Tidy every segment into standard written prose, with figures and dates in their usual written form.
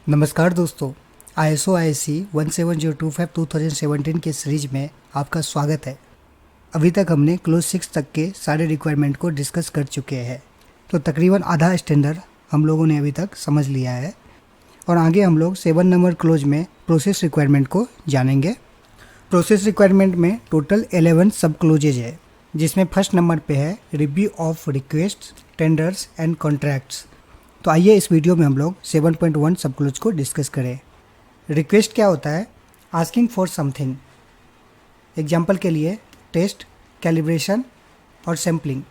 नमस्कार दोस्तों, ISO IC 17025 2017 के सीरीज में आपका स्वागत है। अभी तक हमने क्लोज 6 तक के सारे रिक्वायरमेंट को डिस्कस कर चुके हैं, तो तकरीबन आधा स्टैंडर्ड हम लोगों ने अभी तक समझ लिया है और आगे हम लोग 7 नंबर क्लोज में प्रोसेस रिक्वायरमेंट को जानेंगे। प्रोसेस रिक्वायरमेंट में टोटल 11 सब क्लोजेज है, जिसमें फर्स्ट नंबर पे है review of request, tenders and contracts. तो आइए इस वीडियो में हम लोग 7.1 सब क्लोज को डिस्कस करें। रिक्वेस्ट क्या होता है? Asking for something. एग्जाम्पल के लिए टेस्ट, कैलिब्रेशन और सैम्पलिंग।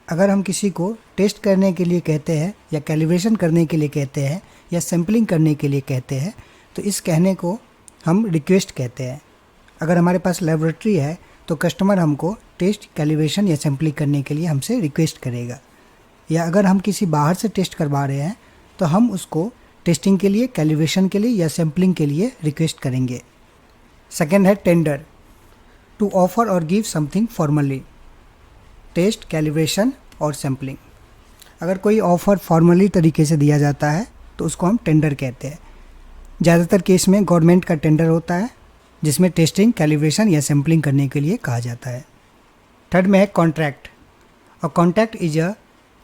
अगर हम किसी को टेस्ट करने के लिए कहते हैं या कैलिब्रेशन करने के लिए कहते हैं या सैम्पलिंग करने के लिए कहते हैं, तो इस कहने को हम रिक्वेस्ट कहते हैं। अगर हमारे पास लेबोरेटरी है तो कस्टमर हमको टेस्ट, कैलिब्रेशन या सैम्पलिंग करने के लिए हमसे रिक्वेस्ट करेगा। या अगर हम किसी बाहर से टेस्ट करवा रहे हैं तो हम उसको टेस्टिंग के लिए, कैलिब्रेशन के लिए या सैम्पलिंग के लिए रिक्वेस्ट करेंगे। सेकेंड है टेंडर, टू ऑफर और give something formally. Test, calibration और सैम्पलिंग। अगर कोई ऑफर फॉर्मली तरीके से दिया जाता है तो उसको हम टेंडर कहते हैं। ज़्यादातर केस में गवर्नमेंट का टेंडर होता है, जिसमें टेस्टिंग, कैलिब्रेशन या सैम्पलिंग करने के लिए कहा जाता है। थर्ड में है contract. A contract is a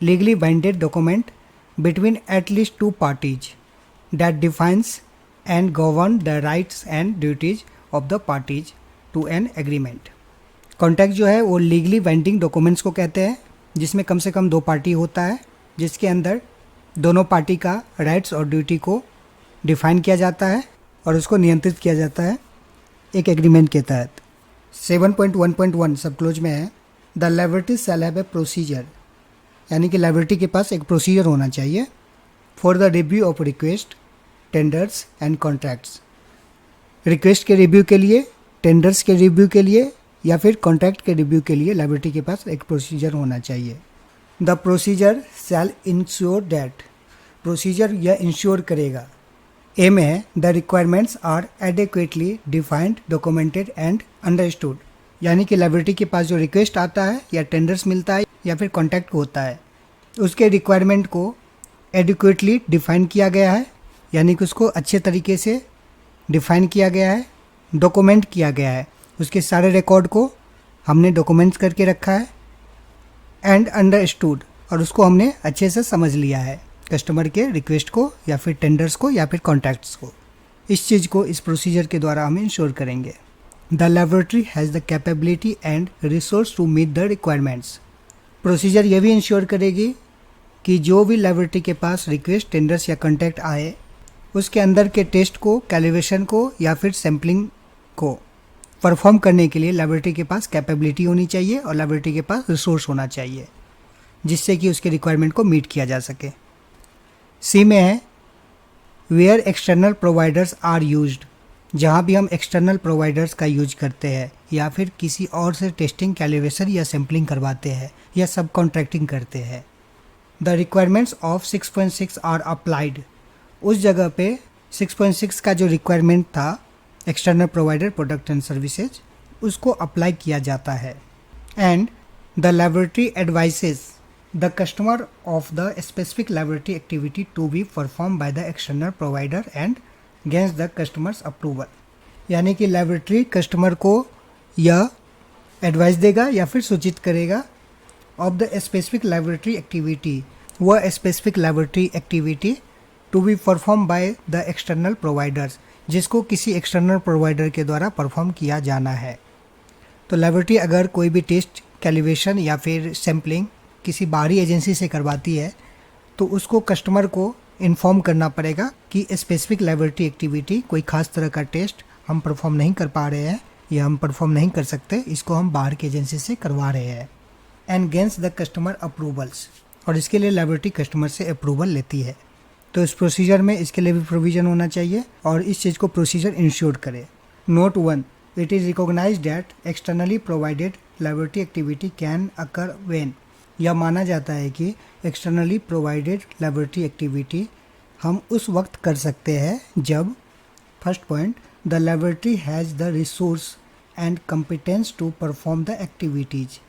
legally binding document between at least two parties that defines and govern the rights and duties of the parties to an agreement. Contract जो है वो लीगली बाइंडिंग डॉक्यूमेंट्स को कहते हैं, जिसमें कम से कम 2 party होता है, जिसके अंदर दोनों पार्टी का राइट्स और ड्यूटी को डिफाइन किया जाता है और उसको नियंत्रित किया जाता है एक एग्रीमेंट के तहत। 7.1.1 सब क्लोज में है the laboratory shall have a procedure, यानी कि लाइब्रेरी के पास एक प्रोसीजर होना चाहिए for the review of request, tenders and contracts. Request के रिव्यू के लिए, टेंडर्स के रिव्यू के लिए या फिर कॉन्ट्रैक्ट के रिव्यू के लिए लाइब्रेरी के पास एक प्रोसीजर होना चाहिए। The procedure shall ensure that, procedure यह इंश्योर करेगा। ए में है the requirements are adequately defined, documented and understood, यानी कि लाइब्रेरी के पास जो रिक्वेस्ट आता है या टेंडर्स मिलता है या फिर कॉन्ट्रैक्ट होता है, उसके रिक्वायरमेंट को एडिक्वेटली डिफाइन किया गया है, यानी कि उसको अच्छे तरीके से डिफाइन किया गया है, डॉक्यूमेंट किया गया है, उसके सारे रिकॉर्ड को हमने डॉक्यूमेंट करके रखा है, एंड अंडरस्टूड, और उसको हमने अच्छे से समझ लिया है, कस्टमर के रिक्वेस्ट को या फिर टेंडर्स को या फिर कॉन्ट्रैक्ट्स को। इस चीज़ को इस प्रोसीजर के द्वारा हम इंश्योर करेंगे। The laboratory has the capability and resource to meet the requirements. Procedure ये भी इंश्योर करेगी कि जो भी लेबोरेटरी के पास रिक्वेस्ट, टेंडर्स या कॉन्ट्रैक्ट आए, उसके अंदर के टेस्ट को, कैलिब्रेशन को या फिर सैम्पलिंग को परफॉर्म करने के लिए लेबोरेटरी के पास कैपेबिलिटी होनी चाहिए और लेबोरेटरी के पास रिसोर्स होना चाहिए, जिससे कि उसके रिक्वायरमेंट को मीट किया जा सके। सी में है where external providers are used, जहाँ भी हम एक्सटर्नल प्रोवाइडर्स का यूज करते हैं या फिर किसी और से टेस्टिंग, कैलिब्रेशन या सैम्पलिंग करवाते हैं या सब कॉन्ट्रैक्टिंग करते हैं। The requirements of 6.6 are applied, उस जगह पे 6.6 का जो रिक्वायरमेंट था external provider product and services, उसको अप्लाई किया जाता है। And the laboratory advises the customer of the specific laboratory activity to be perform by the external provider and against the customers approval, यानी कि लेबोरेटरी कस्टमर को यह advice देगा या फिर सूचित करेगा of the specific laboratory activity, वह specific laboratory activity to be perform by the external providers, जिसको किसी एक्सटर्नल प्रोवाइडर के द्वारा परफॉर्म किया जाना है। तो लेबोरेटरी अगर कोई भी टेस्ट, कैलिब्रेशन या फिर सैम्पलिंग किसी बाहरी एजेंसी से करवाती है तो उसको कस्टमर को इन्फॉर्म करना पड़ेगा कि स्पेसिफिक लेबोरेटरी एक्टिविटी, कोई ख़ास तरह का टेस्ट हम परफॉर्म नहीं कर पा रहे हैं या हम परफॉर्म नहीं कर सकते, इसको हम बाहर की एजेंसी से करवा रहे हैं। And gains the customer approvals, और इसके लिए लेबोरेटरी कस्टमर से अप्रूवल लेती है। तो इस प्रोसीजर में इसके लिए भी प्रोविज़न होना चाहिए और इस चीज़ को प्रोसीजर इंश्योर करे। Note 1, it is recognised that externally provided laboratory activity can occur when, यह माना जाता है कि एक्सटर्नली प्रोवाइडेड लेबोरेटरी एक्टिविटी हम उस वक्त कर सकते हैं जब, first point, the laboratory has the resource and competence to perform the activities,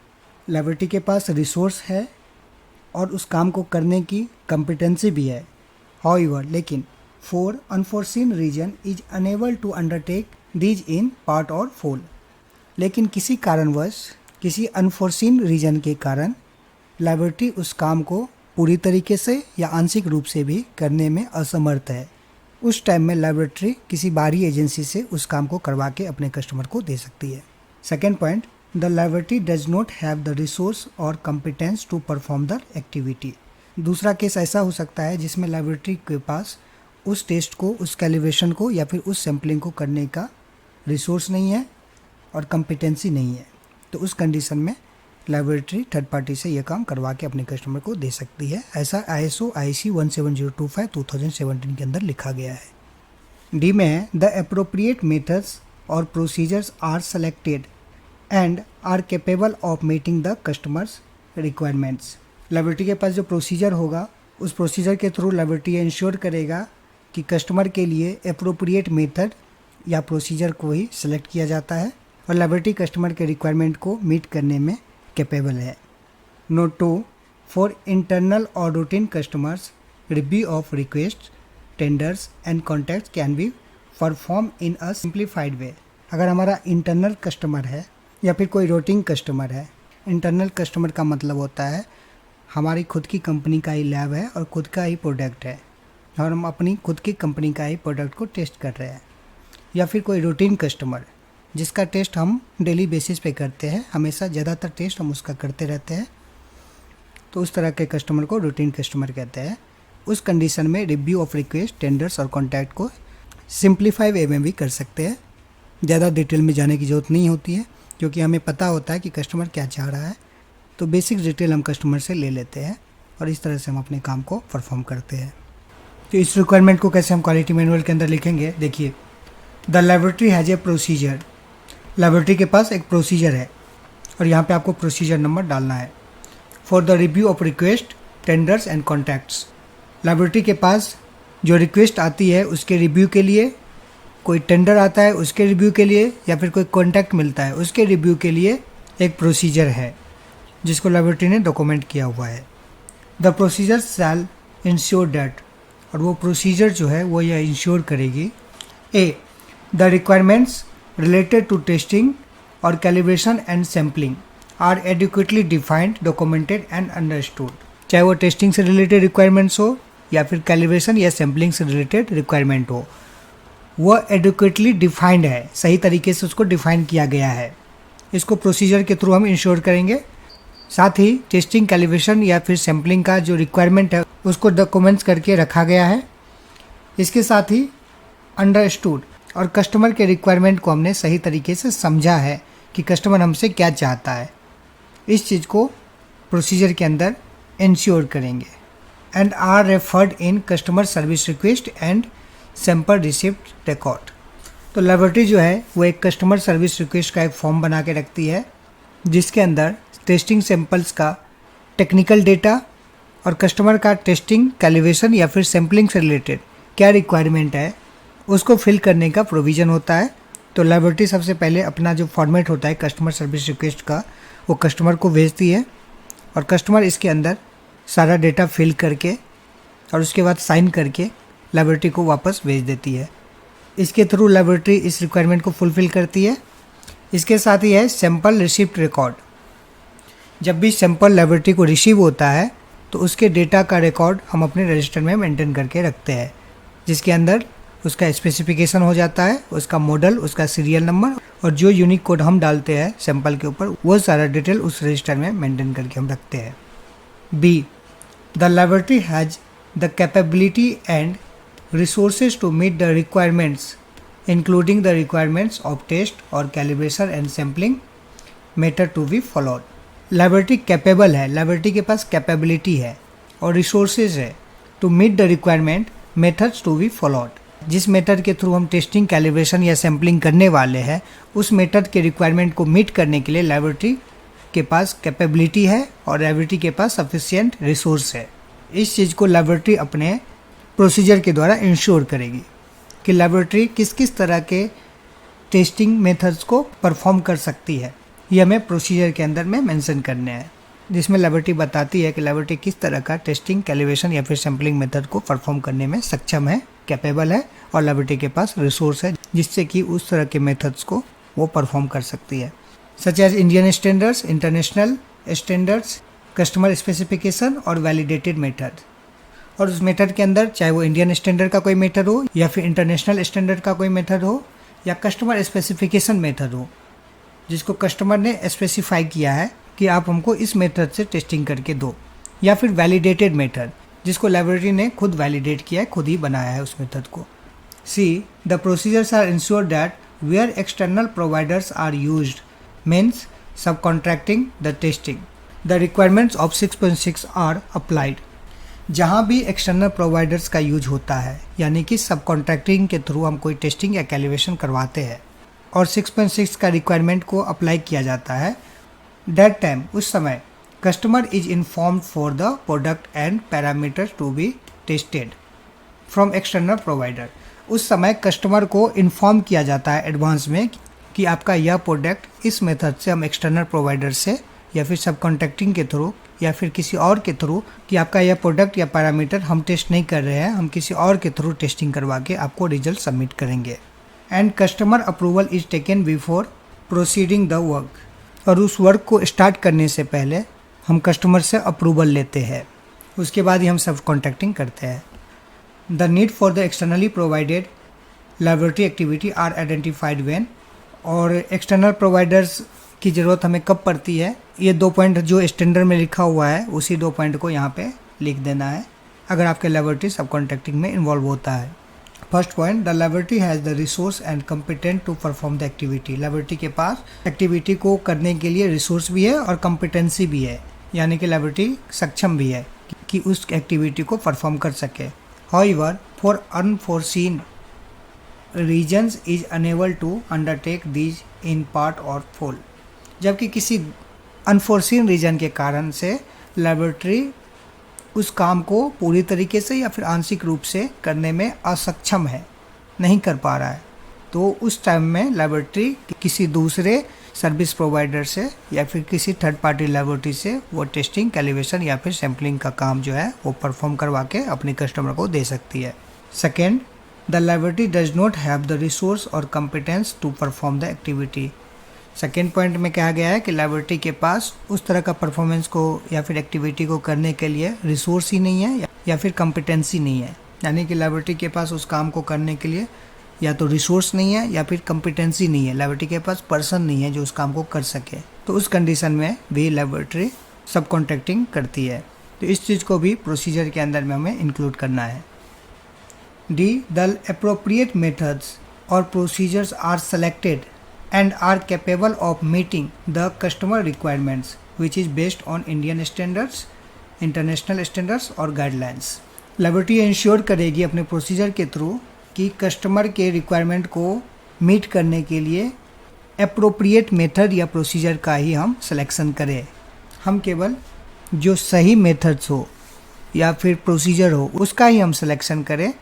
laboratory के पास रिसोर्स है और उस काम को करने की कॉम्पिटेंसी भी है। हाउएवर, लेकिन for unforeseen reason is unable to undertake these in part or whole। लेकिन किसी कारणवश, किसी अनफोर्सीन रीजन के कारण लैबोरेटरी उस काम को पूरी तरीके से या आंशिक रूप से भी करने में असमर्थ है। उस टाइम में लैबोरेटरी किसी बाहरी एजेंसी से उस काम को करवा के अपने कस्टमर को दे सकती है। Second point, the laboratory does not have the resource और competence to perform the activity. दूसरा केस ऐसा हो सकता है जिसमें लैबोरेटरी के पास उस टेस्ट को, उस कैलिब्रेशन को या फिर उस सैम्पलिंग को करने का रिसोर्स नहीं है और कॉम्पिटेंसी नहीं है। तो उस कंडीशन में लैबोरेटरी थर्ड पार्टी से यह काम करवा के अपने कस्टमर को दे सकती है। ऐसा ISO IEC 17025 2017 के अंदर लिखा गया है। डी में है, द अप्रोप्रिएट मेथड्स और procedures are selected and are capable of meeting the customers requirements. Laboratory के पास जो प्रोसीजर होगा, उस प्रोसीजर के थ्रू लैबोरेटरी इंश्योर करेगा कि कस्टमर के लिए अप्रोप्रिएट मेथड या प्रोसीजर को ही सिलेक्ट किया जाता है और लैबोरेटरी कस्टमर के रिक्वायरमेंट को मीट करने में कैपेबल है। नोट 2, फॉर इंटरनल और routine customers review of request, tenders and contact can be perform in a simplified वे। अगर हमारा इंटरनल कस्टमर है या फिर कोई रूटीन कस्टमर है, इंटरनल कस्टमर का मतलब होता है हमारी खुद की कंपनी का ही लैब है और खुद का ही प्रोडक्ट है और हम अपनी खुद की कंपनी का ही प्रोडक्ट को टेस्ट कर रहे हैं। या फिर कोई रूटीन कस्टमर जिसका टेस्ट हम डेली बेसिस पे करते हैं, हमेशा ज़्यादातर टेस्ट हम उसका करते रहते हैं, तो उस तरह के कस्टमर को रूटीन कस्टमर कहते हैं। उस कंडीशन में रिव्यू ऑफ रिक्वेस्ट, टेंडर्स और कॉन्टैक्ट को सिंप्लीफाई वे में भी कर सकते हैं। ज़्यादा डिटेल में जाने की ज़रूरत नहीं होती है क्योंकि हमें पता होता है कि कस्टमर क्या चाह रहा है, तो बेसिक डिटेल हम कस्टमर से ले लेते हैं और इस तरह से हम अपने काम को परफॉर्म करते हैं। तो इस रिक्वायरमेंट को कैसे हम क्वालिटी मैनुअल के अंदर लिखेंगे, देखिए, the laboratory has a procedure. Laboratory के पास एक प्रोसीजर है और यहाँ पे आपको प्रोसीजर नंबर डालना है। For the review of request, tenders and contacts. Laboratory के पास जो रिक्वेस्ट आती है उसके रिव्यू के लिए, कोई टेंडर आता है उसके रिव्यू के लिए या फिर कोई कॉन्टैक्ट मिलता है उसके रिव्यू के लिए एक प्रोसीजर है जिसको लैबोरेटरी ने डॉक्यूमेंट किया हुआ है। The procedure shall ensure that, और वो प्रोसीजर जो है वो यह इंश्योर करेगी, A, the requirements related to testing or calibration and sampling are adequately defined, documented and understood। चाहे वो टेस्टिंग से रिलेटेड रिक्वायरमेंट्स हो या फिर कैलिब्रेशन या सैम्पलिंग से रिलेटेड रिक्वायरमेंट हो, वो एडिक्वेटली डिफाइंड है, सही तरीके से उसको डिफाइन किया गया है। इसको प्रोसीजर के थ्रू हम इंश्योर करेंगे। साथ ही टेस्टिंग, कैलिब्रेशन या फिर सैम्पलिंग का जो रिक्वायरमेंट है उसको डॉक्यूमेंट्स करके रखा गया है। इसके साथ ही अंडरस्टूड, और कस्टमर के रिक्वायरमेंट को हमने सही तरीके से समझा है कि कस्टमर हमसे क्या चाहता है, इस चीज़ को प्रोसीजर के अंदर इंश्योर करेंगे। And are referred in customer service request and sample receipt record. तो लैबोरेटरी जो है वो एक कस्टमर सर्विस रिक्वेस्ट का एक फॉर्म बना के रखती है जिसके अंदर टेस्टिंग सैंपल्स का टेक्निकल डेटा और कस्टमर का टेस्टिंग, कैलिब्रेशन या फिर सैम्पलिंग से रिलेटेड क्या रिक्वायरमेंट है उसको फिल करने का प्रोविज़न होता है। तो लैबोरेटरी सबसे पहले अपना जो फॉर्मेट होता है कस्टमर सर्विस रिक्वेस्ट का वो कस्टमर को भेजती है और कस्टमर इसके अंदर सारा डेटा फिल करके और उसके बाद साइन करके लैबोरेटरी को वापस भेज देती है। इसके थ्रू लैबोरेटरी इस रिक्वायरमेंट को फुलफ़िल करती है। इसके साथ ही है सैंपल रिसिप्ट रिकॉर्ड। जब भी सैंपल लैबोरेटरी को रिसीव होता है तो उसके डेटा का रिकॉर्ड हम अपने रजिस्टर में मेंटेन करके रखते हैं जिसके अंदर उसका स्पेसिफिकेशन हो जाता है, उसका मॉडल, उसका सीरियल नंबर और जो यूनिक कोड हम डालते हैं सैंपल के ऊपर वो सारा डिटेल उस रजिस्टर में मेंटेन करके हम रखते हैं। B, the laboratory has the capability and resources to meet the requirements including the requirements of test और calibration and sampling method to be followed. Laboratory capable है, लैबोरेटरी के पास कैपेबिलिटी है और रिसोर्सेज है to meet the requirement methods to be followed. जिस method के through हम टेस्टिंग, कैलिब्रेशन या सैम्पलिंग करने वाले हैं उस मेथड के रिक्वायरमेंट को मीट करने के लिए लैबोरेटरी के पास कैपेबिलिटी है और लैबोरेटरी के पास सफिशिएंट रिसोर्स है। इस चीज़ को लैबोरेटरी अपने प्रोसीजर के द्वारा इंश्योर करेगी कि लैबोरेटरी किस किस तरह के टेस्टिंग मेथड्स को परफॉर्म कर सकती है। ये हमें प्रोसीजर के अंदर में मेंशन करने हैं जिसमें लैबोरेटरी बताती है कि लैबोरेटरी किस तरह का टेस्टिंग, कैलिब्रेशन या फिर सैम्पलिंग मेथड को परफॉर्म करने में सक्षम है कैपेबल है और लेबोरेटरी के पास रिसोर्स है जिससे कि उस तरह के मेथड्स को वो परफॉर्म कर सकती है, such as Indian standards, international standards, customer specification और वैलिडेटेड मेथड। और उस मेथड के अंदर चाहे वो इंडियन स्टैंडर्ड का कोई मेथड हो या फिर इंटरनेशनल स्टैंडर्ड का कोई मेथड हो या कस्टमर स्पेसिफिकेशन मेथड हो जिसको कस्टमर ने स्पेसिफाई किया है कि आप हमको इस मेथड से टेस्टिंग करके दो, या फिर वैलिडेटेड मेथड जिसको लेबोरेटरी ने खुद वैलिडेट किया है, खुद ही बनाया है उस मेथड को। C the procedures are ensure that where external providers are used means subcontracting the testing the requirements of 6.6 are applied. जहाँ भी एक्सटर्नल प्रोवाइडर्स का यूज होता है यानी कि सब कॉन्ट्रैक्टिंग के थ्रू हम कोई टेस्टिंग या कैलिब्रेशन करवाते हैं और 6.6 का रिक्वायरमेंट को अप्लाई किया जाता है, दैट टाइम उस समय customer is informed for the product and parameters to be tested from external provider. उस समय कस्टमर को इन्फॉर्म किया जाता है एडवांस में कि आपका यह प्रोडक्ट इस मेथड से हम एक्सटर्नल प्रोवाइडर से या फिर सब कॉन्ट्रैक्टिंग के थ्रू या फिर किसी और के थ्रू कि आपका यह प्रोडक्ट या पैरामीटर हम टेस्ट नहीं कर रहे हैं, हम किसी और के थ्रू टेस्टिंग करवा के आपको रिजल्ट सबमिट करेंगे। And customer approval is taken before proceeding the work. और उस वर्क को स्टार्ट करने से पहले हम कस्टमर से अप्रूवल लेते हैं, उसके बाद ही हम सब कॉन्ट्रैक्टिंग करते हैं। The need for the externally provided laboratory activity are identified when. और एक्सटर्नल प्रोवाइडर्स की ज़रूरत हमें कब पड़ती है, ये 2 पॉइंट जो स्टैंडर्ड में लिखा हुआ है उसी 2 पॉइंट को यहाँ पे लिख देना है अगर आपके लैबोरेटरी सब कॉन्ट्रैक्टिंग में इन्वॉल्व होता है। First point, the laboratory has the resource and competent to perform the activity. Laboratory के पास एक्टिविटी को करने के लिए रिसोर्स भी है और कम्पिटेंसी भी है, यानी कि लैबोरेटरी सक्षम भी है कि उस एक्टिविटी को परफॉर्म कर सके। However for unforeseen reasons is unable to undertake these in part और फुल। जबकि किसी अनफोर्सीन रीजन के कारण से लैबोरेटरी उस काम को पूरी तरीके से या फिर आंशिक रूप से करने में असक्षम है, नहीं कर पा रहा है, तो उस टाइम में लैबोरेटरी किसी दूसरे सर्विस प्रोवाइडर से या फिर किसी थर्ड पार्टी लैबोरेटरी से वो टेस्टिंग, कैलिब्रेशन या फिर सैम्पलिंग का काम जो है वो परफॉर्म करवा के अपने कस्टमर को दे सकती है। Second, the laboratory does not have the resource और competence to perform the activity. Second point में कहा गया है कि लैबोरेटरी के पास उस तरह का परफॉर्मेंस को या फिर एक्टिविटी को करने के लिए रिसोर्स ही नहीं है या फिर कॉम्पिटेंसी नहीं है, यानी कि लैबोरेटरी के पास उस काम को करने के लिए या तो रिसोर्स नहीं है या फिर कॉम्पिटेंसी नहीं है, लैबोरेटरी के पास पर्सन नहीं है जो उस काम को कर सके। तो उस कंडीशन में भी लैबोरेटरी सब कॉन्ट्रैक्टिंग करती है, तो इस चीज़ को भी प्रोसीजर के अंदर में हमें इंक्लूड करना है। डी, द अप्रोप्रिएट मेथड्स और procedures are selected and are capable of meeting the customer requirements which is based on Indian standards, international standards और guidelines। लैबोरेटरी इंश्योर करेगी अपने प्रोसीजर के थ्रू कि कस्टमर के रिक्वायरमेंट को मीट करने के लिए अप्रोप्रिएट मेथड या प्रोसीजर का ही हम सिलेक्शन करें। हम केवल जो सही मेथड्स हो या फिर प्रोसीजर हो उसका ही हम सिलेक्शन करें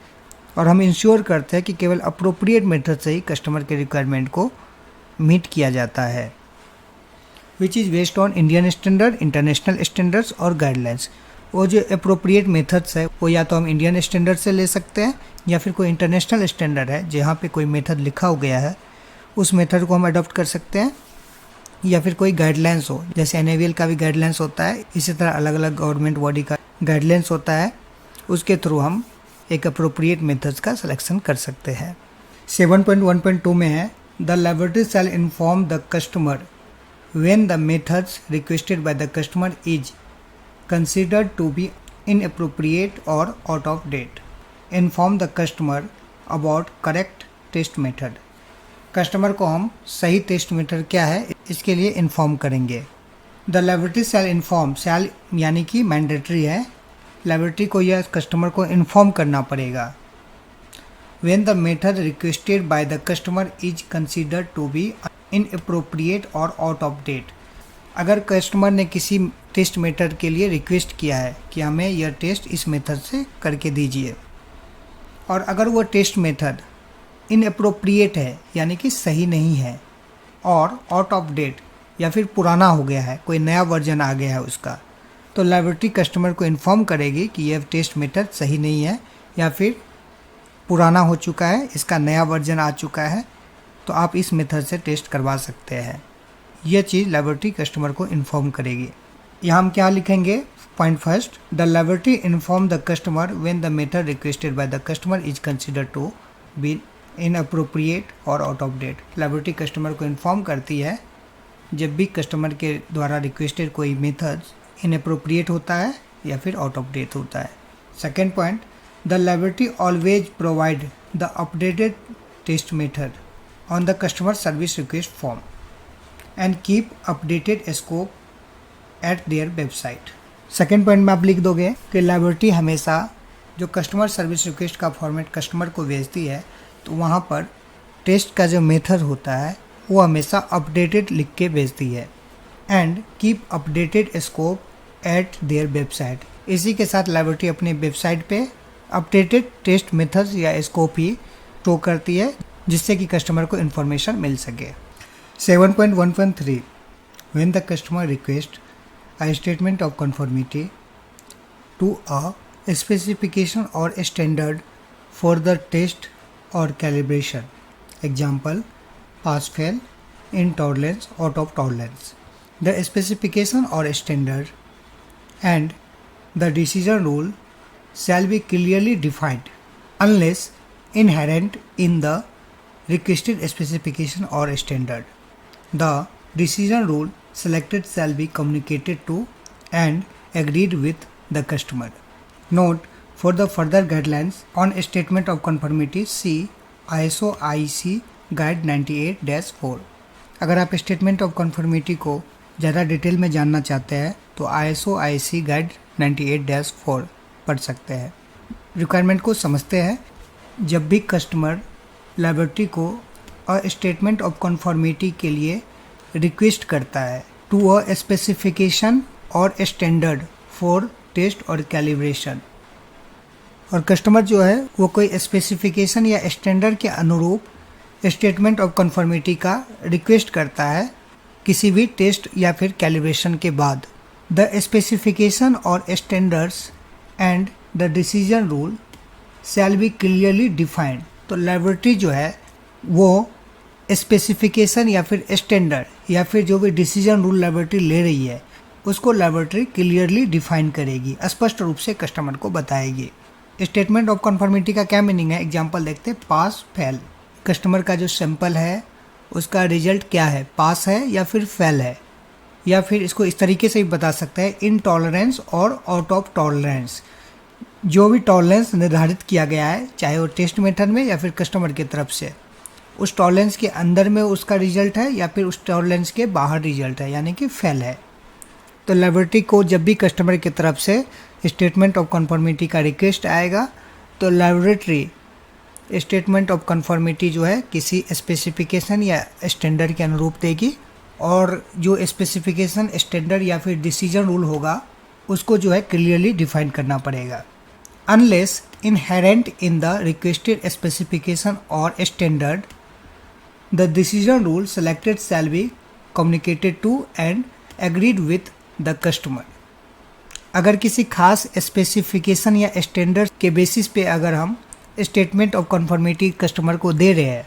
और हम इंश्योर करते हैं कि केवल अप्रोप्रिएट मेथड से ही कस्टमर के रिक्वायरमेंट को मीट किया जाता है, which is based on Indian standard, international standards और गाइडलाइंस। वो जो अप्रोप्रिएट मेथड्स है वो या तो हम इंडियन स्टैंडर्ड से ले सकते हैं या फिर कोई इंटरनेशनल स्टैंडर्ड है जहाँ पे कोई मेथड लिखा हो गया है उस मेथड को हम अडॉप्ट कर सकते हैं, या फिर कोई गाइडलाइंस हो, जैसे NABL का भी गाइडलाइंस होता है, इसी तरह अलग अलग गवर्नमेंट बॉडी का गाइडलाइंस होता है, उसके थ्रू हम एक अप्रोप्रिएट मेथड्स का सिलेक्शन कर सकते हैं। 7.1.2 में है, The laboratory shall inform the customer when the methods requested by the customer is considered to be inappropriate or out of date. Inform the customer about correct test method. Customer को हम सही test method क्या है इसके लिए inform करेंगे। The laboratory shell inform, शैल यानी कि मैंडेटरी है, लैबोरेटरी को यह कस्टमर को इन्फॉर्म करना पड़ेगा। When the method requested by the customer is considered to be inappropriate or out of date। अगर कस्टमर ने किसी टेस्ट मेथड के लिए रिक्वेस्ट किया है कि हमें यह टेस्ट इस मेथड से करके दीजिए, और अगर वो टेस्ट मेथड इनअप्रोप्रिएट है यानी कि सही नहीं है और आउट ऑफ डेट या फिर पुराना हो गया है, कोई नया वर्जन आ गया है उसका, तो लैबोरेटरी कस्टमर को इन्फॉर्म करेगी कि यह टेस्ट मेथड सही नहीं है या फिर पुराना हो चुका है, इसका नया वर्जन आ चुका है, तो आप इस मेथड से टेस्ट करवा सकते हैं। यह चीज़ लैबोरेटरी कस्टमर को इन्फॉर्म करेगी। यहाँ हम क्या लिखेंगे? Point first, the laboratory inform the customer when the method requested by the customer is considered to be inappropriate और out of date. Laboratory customer को इन्फॉर्म करती है जब भी कस्टमर के द्वारा रिक्वेस्टेड कोई मेथड इनअप्रोप्रिएट होता है या फिर आउट ऑफ डेट होता है। Second point, the laboratory always provide the updated test method on the customer service request form and keep updated scope at their website. Second point में आप लिख दोगे कि लैबोरेटरी हमेशा जो कस्टमर सर्विस रिक्वेस्ट का फॉर्मेट कस्टमर को भेजती है, तो वहाँ पर टेस्ट का जो मेथड होता है वो हमेशा अपडेटेड लिख के भेजती है। And keep updated scope at their website. इसी के साथ लैबोरेटरी अपने वेबसाइट पे अपडेटेड टेस्ट मेथड्स या स्कोप ही शो करती है, जिससे कि कस्टमर को इन्फॉर्मेशन मिल सके। 7.1.3 when the customer request a statement of conformity to a specification or standard for the test or calibration. Example, pass fail, in tolerance, out of tolerance. The specification or standard and the decision rule shall be clearly defined unless inherent in the requested specification or standard. The decision rule selected shall be communicated to and agreed with the customer. Note, for the further guidelines on statement of conformity, see ISO IEC Guide 98-4। अगर आप statement of conformity को ज़्यादा detail में जानना चाहते हैं तो ISO IEC Guide 98-4 पढ़ सकते हैं। रिक्वायरमेंट को समझते हैं। जब भी कस्टमर लैबोरेटरी को स्टेटमेंट ऑफ कन्फर्मिटी के लिए रिक्वेस्ट करता है टू अ स्पेसिफिकेशन और स्टैंडर्ड फॉर टेस्ट और कैलिब्रेशन, और कस्टमर जो है वो कोई स्पेसिफिकेशन या स्टैंडर्ड के अनुरूप स्टेटमेंट ऑफ कन्फर्मिटी का रिक्वेस्ट करता है किसी भी टेस्ट या फिर कैलिब्रेशन के बाद, द स्पेसिफिकेशन और standards and the decision rule shall be clearly defined. तो लैबोरेटरी जो है वो स्पेसिफिकेशन या फिर स्टैंडर्ड या फिर जो भी डिसीजन रूल लैबोरेटरी ले रही है उसको लैबोरेटरी क्लियरली डिफाइन करेगी, स्पष्ट रूप से कस्टमर को बताएगी। स्टेटमेंट ऑफ कन्फर्मिटी का क्या मीनिंग है? एग्जांपल देखते हैं, पास फेल। कस्टमर का जो सैंपल है उसका रिजल्ट क्या है, पास है या फिर फेल है, या फिर इसको इस तरीके से भी बता सकते हैं, इन टॉलरेंस और आउट ऑफ टॉलरेंस। जो भी टॉलरेंस निर्धारित किया गया है, चाहे वो टेस्ट मेथड में या फिर कस्टमर की तरफ से, उस टॉलरेंस के अंदर में उसका रिजल्ट है या फिर उस टॉलरेंस के बाहर रिजल्ट है, यानी कि फेल है। तो लैबोरेटरी को जब भी कस्टमर की तरफ से स्टेटमेंट ऑफ कन्फर्मिटी का रिक्वेस्ट आएगा तो लैबोरेटरी स्टेटमेंट ऑफ कन्फर्मिटी जो है किसी स्पेसिफिकेशन या स्टैंडर्ड के अनुरूप देगी, और जो स्पेसिफिकेशन, स्टैंडर्ड या फिर डिसीजन रूल होगा उसको जो है क्लियरली डिफाइन करना पड़ेगा। Unless inherent in the requested specification और standard, the decision rule selected shall be communicated to and agreed with the customer. अगर किसी खास स्पेसिफिकेशन या स्टैंडर्ड के बेसिस पे अगर हम स्टेटमेंट ऑफ कन्फर्मिटी कस्टमर को दे रहे हैं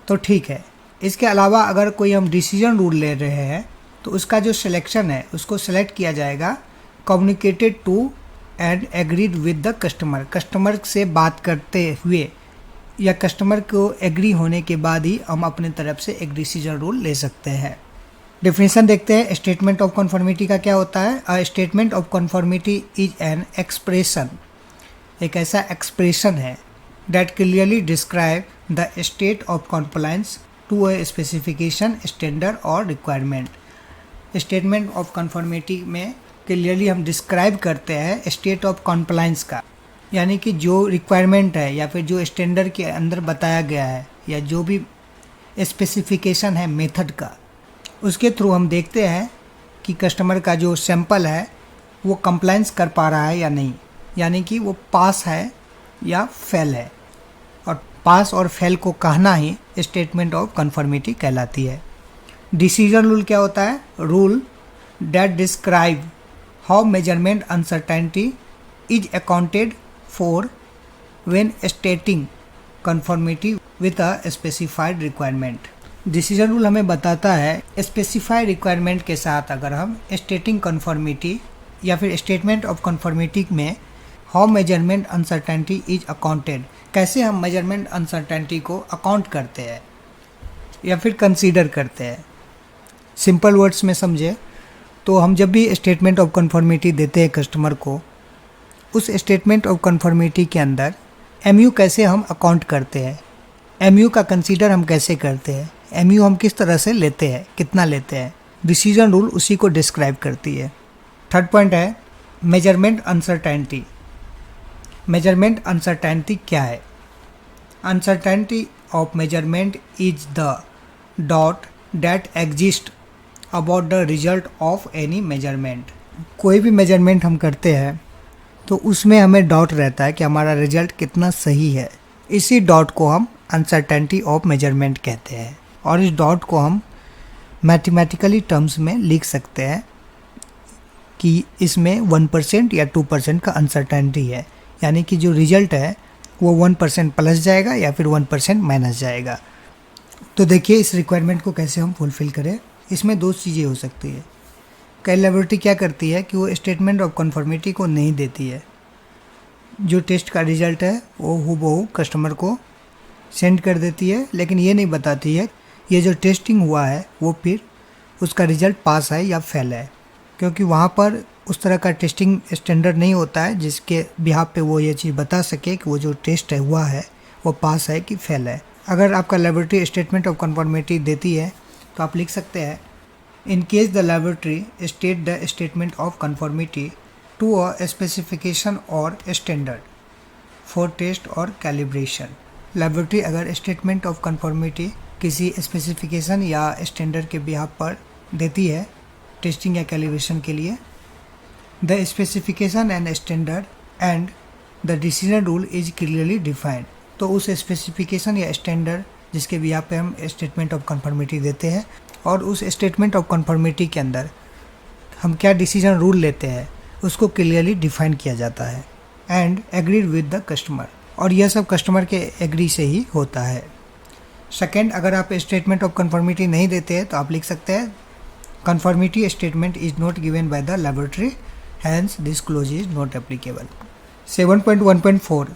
तो ठीक है। इसके अलावा अगर कोई हम डिसीजन रूल ले रहे हैं तो उसका जो सिलेक्शन है उसको सेलेक्ट किया जाएगा communicated to and agreed with the customer. Customer से बात करते हुए या कस्टमर को एग्री होने के बाद ही हम अपने तरफ से एक डिसीजन रूल ले सकते हैं। डेफिनेशन देखते हैं स्टेटमेंट ऑफ कन्फर्मिटी का क्या होता है। A statement of conformity is an expression, एक ऐसा एक्सप्रेशन है that clearly describe the state of compliance to a specification, standard or requirement। Statement of conformity में clearly हम describe करते हैं state of compliance का, यानी कि जो requirement है या फिर जो standard के अंदर बताया गया है या जो भी specification है method का, उसके थ्रू हम देखते हैं कि कस्टमर का जो सैंपल है वो compliance कर पा रहा है या नहीं, यानी कि वो पास है या फेल है। और पास और फेल को कहना ही स्टेटमेंट ऑफ कन्फर्मिटी कहलाती है। डिसीजन रूल क्या होता है? Rule that describe how measurement uncertainty is accounted for when स्टेटिंग conformity with a specified requirement. Decision rule हमें बताता है स्पेसिफाइड रिक्वायरमेंट के साथ अगर हम स्टेटिंग कंफर्मिटी या फिर स्टेटमेंट ऑफ कंफर्मिटी में how measurement uncertainty is accounted, कैसे हम मेजरमेंट अनसर्टेनिटी को अकाउंट करते हैं या फिर कंसीडर करते हैं। सिंपल वर्ड्स में समझे तो हम जब भी स्टेटमेंट ऑफ कंफर्मिटी देते हैं कस्टमर को, उस स्टेटमेंट ऑफ कंफर्मिटी के अंदर एमयू कैसे हम अकाउंट करते हैं, एमयू का कंसीडर हम कैसे करते हैं, एमयू हम किस तरह से लेते हैं, कितना लेते हैं, डिसीजन रूल उसी को डिस्क्राइब करती है। थर्ड पॉइंट है मेजरमेंट अनसर्टेनिटी। मेजरमेंट अनसर्टेनिटी क्या है? Uncertainty of measurement is the dot that exist about the result of any measurement. कोई भी मेजरमेंट हम करते हैं तो उसमें हमें डाउट रहता है कि हमारा रिजल्ट कितना सही है। इसी डॉट को हम अनसर्टेनिटी ऑफ मेजरमेंट कहते हैं और इस डॉट को हम मैथमेटिकली टर्म्स में लिख सकते हैं कि इसमें 1% या 2% का अनसर्टेनिटी है, यानी कि जो रिजल्ट है वो 1% प्लस जाएगा या फिर 1% माइनस जाएगा। तो देखिए इस रिक्वायरमेंट को कैसे हम फुलफ़िल करें। इसमें दो चीज़ें हो सकती है। कई लेबोरेटरी क्या करती है कि वो स्टेटमेंट ऑफ कंफर्मिटी को नहीं देती है, जो टेस्ट का रिजल्ट है वो हूबहू कस्टमर को सेंड कर देती है, लेकिन ये नहीं बताती है ये जो टेस्टिंग हुआ है वो फिर उसका रिजल्ट पास है या फेल है, क्योंकि वहाँ पर उस तरह का टेस्टिंग स्टैंडर्ड नहीं होता है जिसके बिहाफ पे वो ये चीज़ बता सके कि वो जो टेस्ट है हुआ है वो पास है कि फेल है। अगर आपका लेबोरेटरी स्टेटमेंट ऑफ कंफर्मिटी देती है तो आप लिख सकते हैं in case the laboratory state the statement of conformity to a specification और स्टैंडर्ड फॉर टेस्ट और कैलिब्रेशन। लेबोरेटरी अगर स्टेटमेंट ऑफ कंफर्मिटी किसी स्पेसिफिकेशन या स्टैंडर्ड के बिहाफ पर देती है टेस्टिंग या कैलिब्रेशन के लिए, the specification and standard and the decision rule is clearly defined. तो उस स्पेसिफिकेशन या स्टैंडर्ड जिसके बिहाफ पे हम स्टेटमेंट ऑफ कंफर्मिटी देते हैं और उस स्टेटमेंट ऑफ कंफर्मिटी के अंदर हम क्या डिसीजन रूल लेते हैं उसको क्लियरली डिफाइन किया जाता है and agreed with the customer, और यह सब कस्टमर के एग्री से ही होता है। सेकेंड, अगर आप स्टेटमेंट ऑफ कंफर्मिटी नहीं देते हैं तो आप लिख सकते हैं conformity statement is not given by the laboratory, hence this clause is not applicable. 7.1.4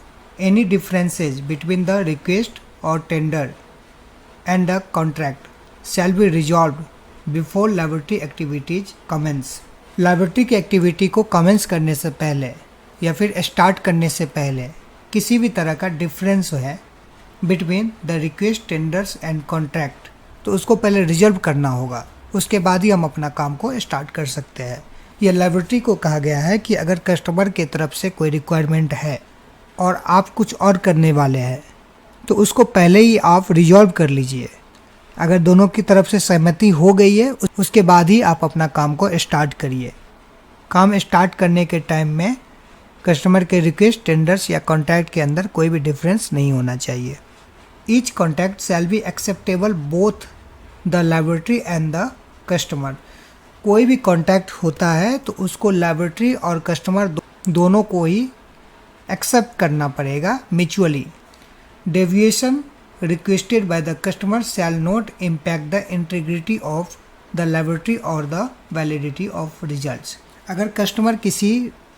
any differences between the request और tender and the contract shall be resolved before laboratory activities commence। Laboratory की activity को commence करने से पहले या फिर start करने से पहले किसी भी तरह का डिफरेंस है between the request, tenders and contract, तो उसको पहले रिजॉल्व करना होगा, उसके बाद ही हम अपना काम को स्टार्ट कर सकते हैं। यह लेबोरेटरी को कहा गया है कि अगर कस्टमर की तरफ से कोई रिक्वायरमेंट है और आप कुछ और करने वाले हैं तो उसको पहले ही आप रिजॉल्व कर लीजिए। अगर दोनों की तरफ से सहमति हो गई है उसके बाद ही आप अपना काम को स्टार्ट करिए। काम स्टार्ट करने के टाइम में कस्टमर के रिक्वेस्ट, टेंडर्स या कॉन्ट्रैक्ट के अंदर कोई भी डिफरेंस नहीं होना चाहिए। Each contract shall be acceptable both the laboratory and the customer. कोई भी कॉन्ट्रैक्ट होता है तो उसको लेबोरेटरी और कस्टमर दोनों को ही एक्सेप्ट करना पड़ेगा mutually. Deviation requested by the customer shall not impact the integrity of the laboratory or the validity of results। अगर कस्टमर किसी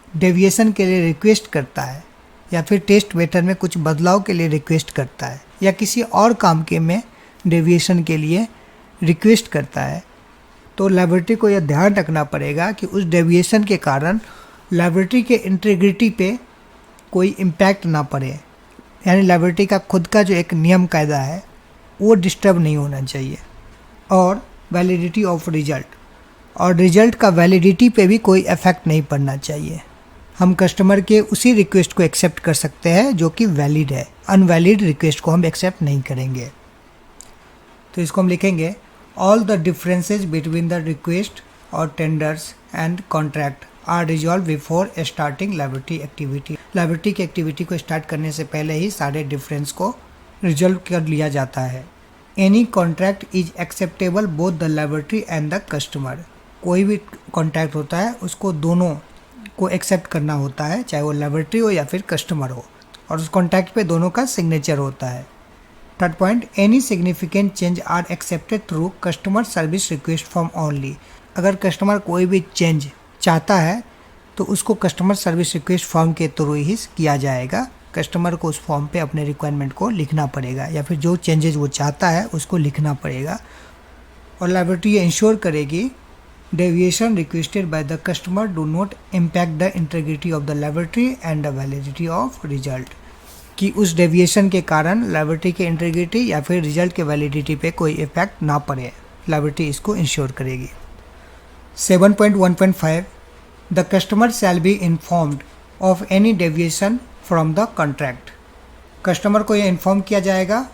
डेविएशन के लिए रिक्वेस्ट करता है या फिर टेस्ट मेथड में कुछ बदलाव के लिए रिक्वेस्ट करता है या किसी और काम के में डेविएशन के लिए रिक्वेस्ट करता है, तो लेबोरेटरी को यह ध्यान रखना पड़ेगा कि उस डेविएशन के कारण लेबोरेटरी के इंटीग्रिटी पे कोई इम्पैक्ट ना पड़े, यानी लेबोरेटरी का खुद का जो एक नियम कायदा है वो डिस्टर्ब नहीं होना चाहिए। और वैलिडिटी ऑफ रिजल्ट, और रिजल्ट का वैलिडिटी पे भी कोई इफेक्ट नहीं पड़ना चाहिए। हम कस्टमर के उसी रिक्वेस्ट को एक्सेप्ट कर सकते हैं जो कि वैलिड है, अनवैलिड रिक्वेस्ट को हम एक्सेप्ट नहीं करेंगे। तो इसको हम लिखेंगे all the differences between the request और tenders and contract are resolve before starting laboratory activity. Laboratory की एक्टिविटी को स्टार्ट करने से पहले ही सारे डिफरेंस को रिजॉल्व कर लिया जाता है। Any contract is acceptable both the laboratory and the customer. कोई भी कॉन्ट्रैक्ट होता है उसको दोनों को एक्सेप्ट करना होता है, चाहे वो लेबोरेटरी हो या फिर कस्टमर हो। और उस कॉन्टैक्ट पे दोनों का सिग्नेचर होता है। Third point, any significant change are accepted through customer service request form only. अगर कस्टमर कोई भी चेंज चाहता है तो उसको कस्टमर सर्विस रिक्वेस्ट फॉर्म के थ्रू ही किया जाएगा। कस्टमर को उस फॉर्म पे अपने रिक्वायरमेंट को लिखना पड़ेगा या फिर जो चेंजेस वो चाहता है उसको लिखना पड़ेगा। और लायबिलिटी ये इंश्योर करेगी deviation requested by the customer do not impact the integrity of the liability and the validity of result, कि उस डेविएशन के कारण लायबिलिटी के इंटीग्रिटी या फिर रिजल्ट के वैलिडिटी पे कोई इफेक्ट ना पड़े। लायबिलिटी इसको इंश्योर करेगी। 7.1.5 the customer shall be informed of any deviation from the contract. Customer को यह इन्फॉर्म किया जाएगा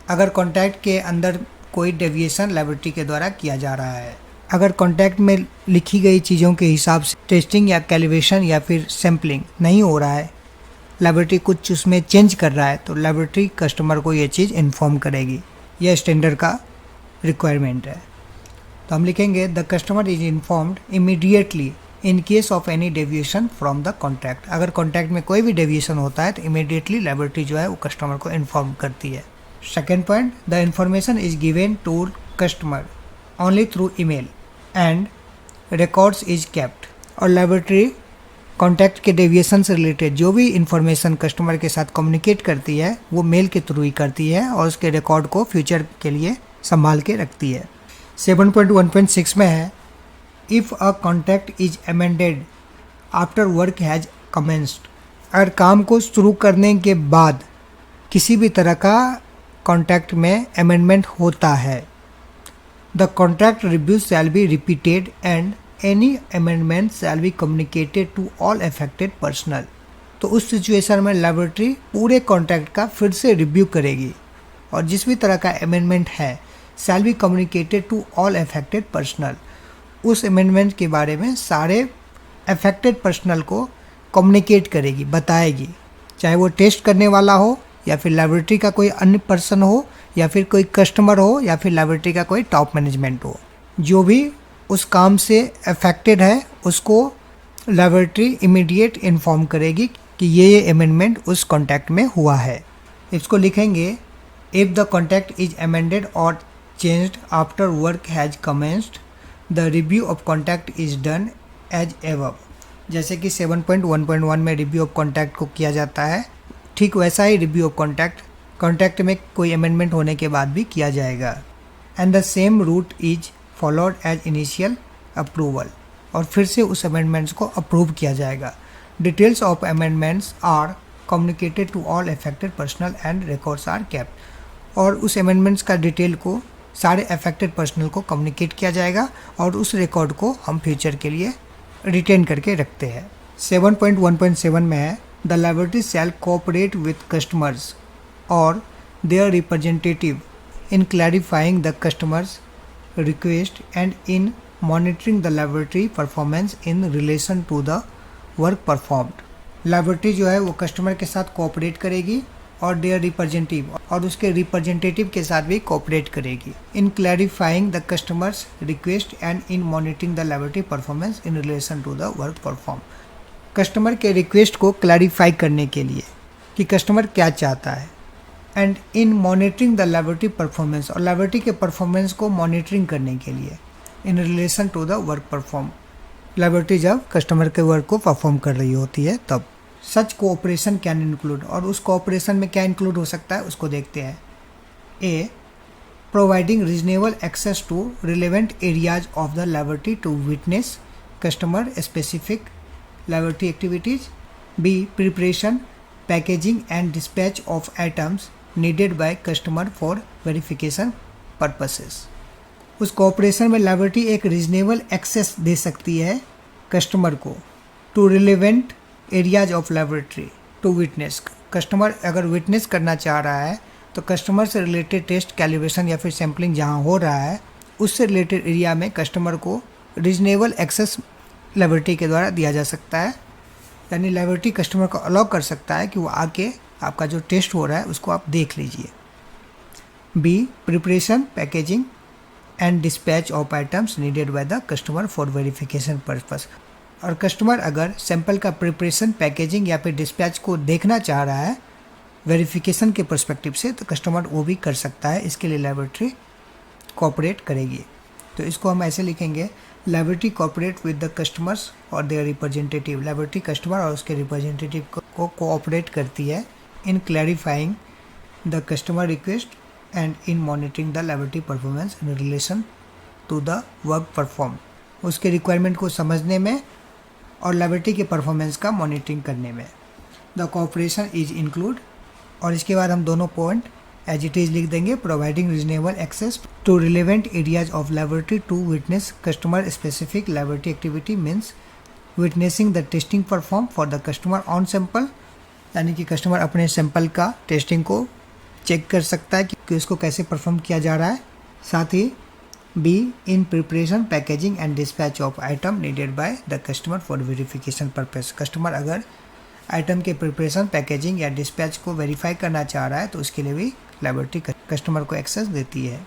अगर कॉन्ट्रैक्ट के अंदर कोई डेविएशन लायबिलिटी के द्वारा किया जा रहा है। अगर कॉन्ट्रैक्ट में लिखी गई चीज़ों के हिसाब से टेस्टिंग या कैलिब्रेशन या फिर सैम्पलिंग नहीं हो रहा है, लायबिलिटी कुछ उसमें चेंज कर रहा है, तो लायबिलिटी कस्टमर को ये चीज़ इन्फॉर्म करेगी। यह स्टैंडर्ड का रिक्वायरमेंट है। तो हम लिखेंगे the customer is informed immediately in case of any deviation from the contract. अगर कॉन्ट्रैक्ट में कोई भी डेविएशन होता है तो इमीडिएटली लायबिलिटी जो है वो कस्टमर को इन्फॉर्म करती है। Second point, the information is given to customer only through email and records is kept. और लायबिलिटी कॉन्टैक्ट के डेविएशन से रिलेटेड जो भी इंफॉर्मेशन कस्टमर के साथ कम्युनिकेट करती है वो मेल के थ्रू ही करती है और उसके रिकॉर्ड को फ्यूचर के लिए संभाल के रखती है। 7.1.6 में है, if a contact is amended after work has commenced. अगर काम को शुरू करने के बाद किसी भी तरह का कॉन्टैक्ट में अमेंडमेंट होता है, the contract review shall be repeated and any amendment shall be communicated to all affected personnel. तो उस सिचुएशन में लायबिलिटी पूरे कॉन्ट्रैक्ट का फिर से रिव्यू करेगी और जिस भी तरह का अमेंडमेंट है shall be communicated to all affected personnel. उस अमेंडमेंट के बारे में सारे अफेक्टेड पर्सनल को कम्युनिकेट करेगी, बताएगी, चाहे वो टेस्ट करने वाला हो या फिर लायबिलिटी का कोई अन्य पर्सन हो या फिर कोई कस्टमर हो या फिर लायबिलिटी का कोई टॉप मैनेजमेंट हो। जो भी उस काम से अफेक्टेड है उसको लायबिलिटी इमीडिएट इन्फॉर्म करेगी कि ये अमेंडमेंट उस कॉन्ट्रैक्ट में हुआ है। इसको लिखेंगे, if the contract is amended और changed after work has commenced the review of contract is done as above. जैसे कि 7.1.1 में रिव्यू ऑफ कॉन्ट्रैक्ट को किया जाता है, ठीक वैसा ही रिव्यू ऑफ कॉन्ट्रैक्ट में कोई अमेंडमेंट होने के बाद भी किया जाएगा। And the same route is followed as initial approval. और फिर से उस अमेंडमेंट्स को अप्रूव किया जाएगा। Details of amendments are communicated to all affected personnel and records are kept. और उस अमेंडमेंट्स का डिटेल को सारे अफेक्टेड पर्सनल को कम्युनिकेट किया जाएगा और उस रिकॉर्ड को हम फ्यूचर के लिए रिटेन करके रखते हैं। 7.1.7 में है, the liability shall cooperate with customers और their representative in clarifying the customer's request and in monitoring the liability performance in relation to the work performed। Liability जो है वो कस्टमर के साथ कोऑपरेट करेगी और देयर रिप्रेजेंटेटिव और उसके रिप्रेजेंटेटिव के साथ भी कोऑपरेट करेगी in clarifying the customers request and in monitoring the liability performance in relation to the work perform. Customer के रिक्वेस्ट को क्लैरिफाई करने के लिए कि कस्टमर क्या चाहता है and in monitoring the liability performance और लायबिलिटी के परफॉर्मेंस को मॉनिटरिंग करने के लिए in relation to the work perform. Liability जब कस्टमर के वर्क को परफॉर्म कर रही होती है तब। सच कोऑपरेशन कैन इंक्लूड, और उस कोऑपरेशन में क्या इंक्लूड हो सकता है उसको देखते हैं। A, providing reasonable access to relevant areas of the liability to witness customer specific liability activities. B, preparation, packaging and dispatch of items needed by customer for verification purposes। उस cooperation में liability एक reasonable access दे सकती है customer को to relevant areas of liability to witness. Customer अगर witness करना चाह रहा है तो कस्टमर से रिलेटेड टेस्ट, कैलिब्रेशन या फिर सैम्पलिंग जहाँ हो रहा है उससे रिलेटेड एरिया में कस्टमर को रीजनेबल एक्सेस लायबिलिटी के द्वारा दिया जा सकता है। यानी लायबिलिटी कस्टमर को अलाउ कर सकता है कि वो आके आपका जो टेस्ट हो रहा है उसको आप देख लीजिए। B, preparation, packaging and dispatch of items needed by the customer for verification purpose. और कस्टमर अगर सैंपल का प्रिपरेशन, पैकेजिंग या फिर डिस्पैच को देखना चाह रहा है वेरिफिकेशन के पर्सपेक्टिव से तो कस्टमर वो भी कर सकता है, इसके लिए लैबोरेटरी कोऑपरेट करेगी। तो इसको हम ऐसे लिखेंगे, laboratory cooperate with the customers और देयर रिप्रेजेंटेटिव। लैबोरेटरी कस्टमर और उसके रिप्रेजेंटेटिव को कोऑपरेट करती है in clarifying the customer request and in monitoring the laboratory performance in relation to the work perform. उसके रिक्वायरमेंट को समझने में और लैबोरेटरी के परफॉर्मेंस का मॉनिटरिंग करने में। द कोऑपरेशन इज इंक्लूड, और इसके बाद हम दोनों पॉइंट एज इट इज लिख देंगे, providing reasonable access to relevant areas of laboratory to witness customer specific laboratory activity means witnessing the testing perform for the customer on sample, यानी कि customer अपने सैंपल का टेस्टिंग को check कर सकता है कि उसको कैसे परफॉर्म किया जा रहा है। साथ ही B in preparation packaging and dispatch of item needed by the customer for verification purpose. Customer अगर आइटम के प्रिपरेशन पैकेजिंग या डिस्पैच को वेरीफाई करना चाह रहा है तो उसके लिए भी लैबोरेटरी कस्टमर को एक्सेस देती है।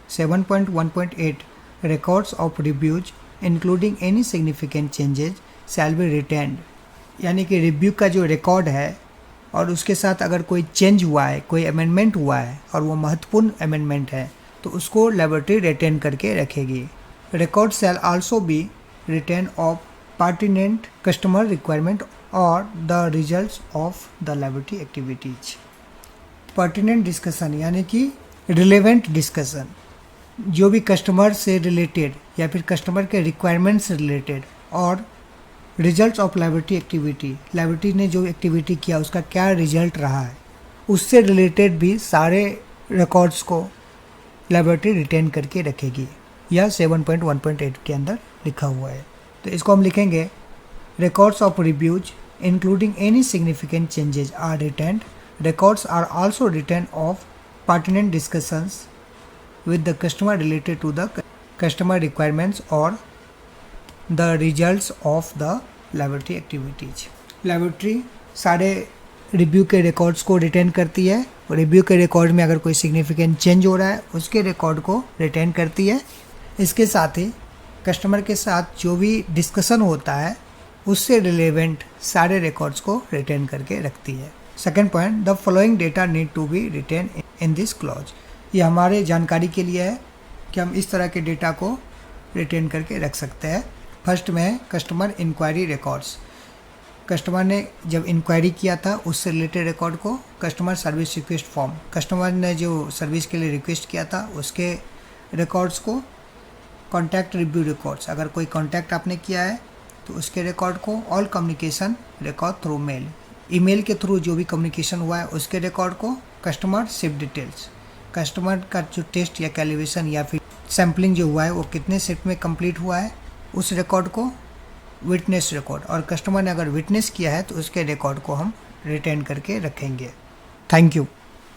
7.1.8 records of reviews including any significant changes shall be retained, यानी कि रिव्यू का जो रिकॉर्ड है और उसके साथ अगर कोई चेंज हुआ है, कोई अमेंडमेंट हुआ है और वो महत्वपूर्ण अमेंडमेंट है तो उसको लैबोरेटरी रिटेन करके रखेगी। Record shall also be retain of pertinent customer requirement और the results of the laboratory activities. Pertinent discussion यानी कि रिलेवेंट डिस्कशन, जो भी कस्टमर से रिलेटेड या फिर कस्टमर के रिक्वायरमेंट से रिलेटेड, और results of laboratory activity, laboratory ने जो एक्टिविटी किया उसका क्या रिजल्ट रहा है, उससे रिलेटेड भी सारे रिकॉर्ड्स को लैबोरेटरी रिटेन करके रखेगी। यह 7.1.8 के अंदर लिखा हुआ है। तो इसको हम लिखेंगे, records of reviews including any significant changes are retained. Records are also written of pertinent discussions with the customer related to the customer requirements or the results of the laboratory activities. Laboratory सारे review के records को retain करती है। Review के record में अगर कोई significant change हो रहा है उसके रिकॉर्ड को रिटेन करती है। इसके साथ ही कस्टमर के साथ जो भी डिस्कशन होता है उससे रिलेवेंट सारे रिकॉर्ड्स को रिटेन करके रखती है। Second point, the following data need to be retain in this clause. ये हमारे जानकारी के लिए है कि हम इस तरह के डेटा को रिटेन करके रख सकते हैं। फर्स्ट में है कस्टमर इंक्वायरी रिकॉर्ड्स। कस्टमर ने जब इंक्वायरी किया था उससे रिलेटेड रिकॉर्ड को, customer service request form, customer ने जो सर्विस के लिए रिक्वेस्ट किया था उसके रिकॉर्ड्स को, कॉन्टैक्ट रिव्यू रिकॉर्ड्स, अगर कोई कॉन्टैक्ट आपने किया है तो उसके रिकॉर्ड को, all communication record through mail, email के थ्रू जो भी कम्युनिकेशन हुआ है उसके रिकॉर्ड को, कस्टमर शिप डिटेल्स, कस्टमर का जो टेस्ट या कैलिब्रेशन या फिर सैम्पलिंग जो हुआ है वो कितने शिफ्ट में कंप्लीट हुआ है उस रिकॉर्ड को, विटनेस रिकॉर्ड, और कस्टमर ने अगर विटनेस किया है तो उसके रिकॉर्ड को हम रिटेन करके रखेंगे। Thank you.